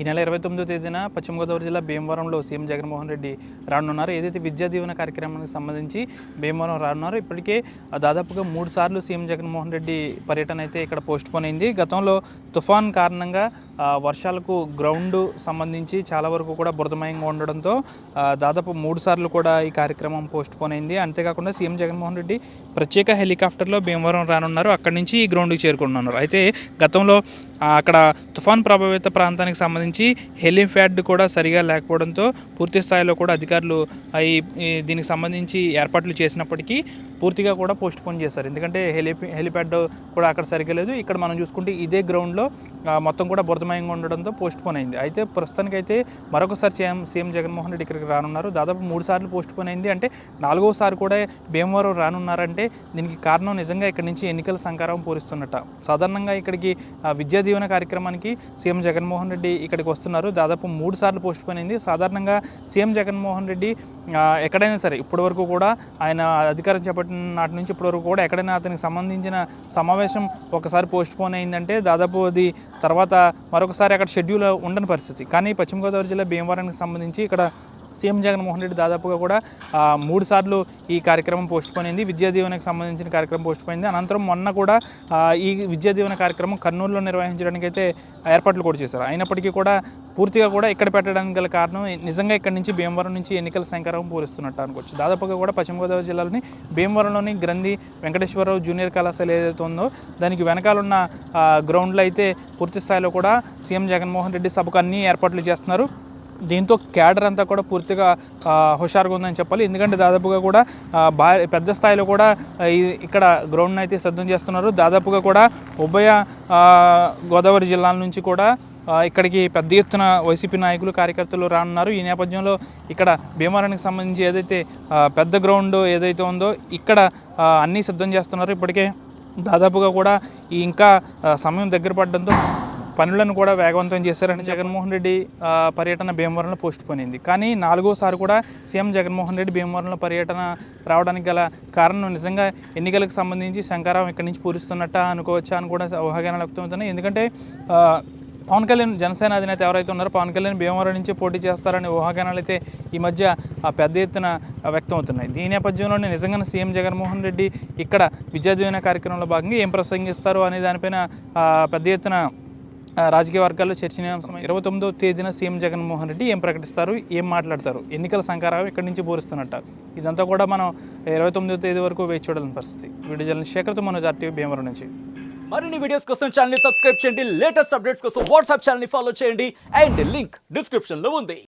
ఈ నెల 29వ తేదీన పశ్చిమ గోదావరి జిల్లా భీమవరంలో సీఎం జగన్మోహన్ రెడ్డి రానున్నారు. ఏదైతే విద్యా దీవెన కార్యక్రమానికి సంబంధించి భీమవరం రానున్నారో ఇప్పటికే దాదాపుగా 3 సార్లు సీఎం జగన్మోహన్ రెడ్డి పర్యటన అయితే ఇక్కడ పోస్ట్ పోన్ అయింది. గతంలో తుఫాన్ కారణంగా వర్షాలకు గ్రౌండ్ సంబంధించి చాలా వరకు కూడా బురదమయంగా ఉండడంతో దాదాపు 3 సార్లు కూడా ఈ కార్యక్రమం పోస్ట్ పోన్ అయింది. అంతేకాకుండా సీఎం జగన్మోహన్ రెడ్డి ప్రత్యేక హెలికాప్టర్లో భీమవరం రానున్నారు. అక్కడి నుంచి ఈ గ్రౌండ్కి చేరుకుంటున్నారు. అయితే గతంలో అక్కడ తుఫాన్ ప్రభావిత ప్రాంతానికి సంబంధించి హెలిప్యాడ్ కూడా సరిగా లేకపోవడంతో పూర్తి స్థాయిలో కూడా అధికారులు దీనికి సంబంధించి ఏర్పాట్లు చేసినప్పటికీ పూర్తిగా కూడా పోస్ట్ పోన్ చేశారు. ఎందుకంటే హెలిప్యాడ్ కూడా అక్కడ సరిగా లేదు. ఇక్కడ మనం చూసుకుంటే ఇదే గ్రౌండ్లో మొత్తం కూడా బురదమయంగా ఉండడంతో పోస్ట్ పోన్ అయింది. అయితే ప్రస్తుతానికైతే మరొకసారి సీఎం జగన్మోహన్ రెడ్డి ఇక్కడికి రానున్నారు. దాదాపు 3 సార్లు పోస్ట్ పోన్ అయింది. అంటే 4వసారి కూడా భీమవరం రానున్నారంటే దీనికి కారణం నిజంగా ఇక్కడి నుంచి ఎన్నికల సంకారం పూరిస్తున్నట్ట. సాధారణంగా ఇక్కడికి విద్యా దీవెన కార్యక్రమానికి సీఎం జగన్మోహన్ రెడ్డి ఇక్కడికి వస్తున్నారు. దాదాపు 3 సార్లు పోస్ట్ పోన్ అయింది. సాధారణంగా సీఎం జగన్మోహన్ రెడ్డి ఎక్కడైనా సరే ఇప్పటివరకు కూడా ఆయన అధికారం చేపట్టిన నాటి నుంచి ఇప్పటివరకు కూడా ఎక్కడైనా అతనికి సంబంధించిన సమావేశం ఒకసారి పోస్ట్ పోన్ అయిందంటే దాదాపు అది తర్వాత మరొకసారి అక్కడ షెడ్యూల్ ఉండని పరిస్థితి. కానీ పశ్చిమ గోదావరి జిల్లా భీమవరానికి సంబంధించి ఇక్కడ సీఎం జగన్మోహన్ రెడ్డి దాదాపుగా కూడా 3 సార్లు ఈ కార్యక్రమం పోస్ట్ పోన్ అయింది. విద్యా దీవెనకు సంబంధించిన కార్యక్రమం పోస్ట్ పోయింది. అనంతరం మొన్న కూడా ఈ విద్యా దీవెన కార్యక్రమం కర్నూలులో నిర్వహించడానికి అయితే ఏర్పాట్లు కూడా చేశారు. అయినప్పటికీ కూడా పూర్తిగా కూడా ఇక్కడ పెట్టడానికి గల కారణం నిజంగా ఇక్కడ నుంచి భీమవరం నుంచి ఎన్నికల సంకారం పూరిస్తున్నట్టు అనుకోవచ్చు. దాదాపుగా కూడా పశ్చిమ గోదావరి జిల్లాలోని భీమవరంలోని గ్రంథి వెంకటేశ్వరరావు జూనియర్ కళాశాల ఏదైతే ఉందో దానికి వెనకాలన్న గ్రౌండ్లో అయితే పూర్తి స్థాయిలో కూడా సీఎం జగన్మోహన్ రెడ్డి సభకు అన్ని ఏర్పాట్లు చేస్తున్నారు. దీంతో క్యాడర్ అంతా కూడా పూర్తిగా హుషారుగా ఉందని చెప్పాలి. ఎందుకంటే దాదాపుగా కూడా పెద్ద స్థాయిలో కూడా ఇక్కడ గ్రౌండ్ని అయితే సిద్ధం చేస్తున్నారు. దాదాపుగా కూడా ఉభయ గోదావరి జిల్లాల నుంచి కూడా ఇక్కడికి పెద్ద ఎత్తున వైసీపీ నాయకులు కార్యకర్తలు రానున్నారు. ఈ నేపథ్యంలో ఇక్కడ భీమవరానికి సంబంధించి ఏదైతే పెద్ద గ్రౌండ్ ఏదైతే ఉందో ఇక్కడ అన్నీ సిద్ధం చేస్తున్నారు. ఇప్పటికే దాదాపుగా కూడా ఇంకా సమయం దగ్గర పడడంతో పనులను కూడా వేగవంతం చేశారని జగన్మోహన్ రెడ్డి పర్యటన భీమవరంలో పోస్ట్ పోన్ అయింది. కానీ 4వసారి కూడా సీఎం జగన్మోహన్ రెడ్డి భీమవరంలో పర్యటన రావడానికి గల కారణం నిజంగా ఎన్నికలకు సంబంధించి శంకారం ఇక్కడి నుంచి పూరిస్తున్నట్ట అనుకోవచ్చా అని కూడా ఊహాగానాలు వ్యక్తమవుతున్నాయి. ఎందుకంటే పవన్ కళ్యాణ్ జనసేన అధినేత ఎవరైతే ఉన్నారో పవన్ కళ్యాణ్ భీమవరం నుంచి పోటీ చేస్తారనే ఊహాగానాలు అయితే ఈ మధ్య పెద్ద ఎత్తున వ్యక్తం అవుతున్నాయి. దీని నేపథ్యంలోనే నిజంగా సీఎం జగన్మోహన్ రెడ్డి ఇక్కడ విద్యా దీవెన కార్యక్రమంలో భాగంగా ఏం ప్రసంగిస్తారు అనే దానిపైన పెద్ద ఎత్తున రాజకీయ వర్గాల్లో చర్చనీయాంశం. 29వ తేదీన సీఎం జగన్మోహన్ రెడ్డి ఏం ప్రకటిస్తారు, ఏం మాట్లాడతారు, ఎన్నికల సంకారం ఇక్కడి నుంచి పూరిస్తున్నట్ట. ఇదంతా కూడా మనం 29వ తేదీ వరకు వేచి చూడాలని పరిస్థితి. వీడియో జర్నలిస్ట్ శేఖర్తో మనోజ్ RTV భీమవరం నుంచి. మరిన్ని వీడియోస్ కోసం ఛానల్ ని సబ్స్క్రైబ్ చేయండి. లేటెస్ట్ అప్డేట్స్ కోసం వాట్సాప్ ఛానల్ ని ఫాలో చేయండి. అండ్ లింక్ డిస్క్రిప్షన్ లో ఉంది.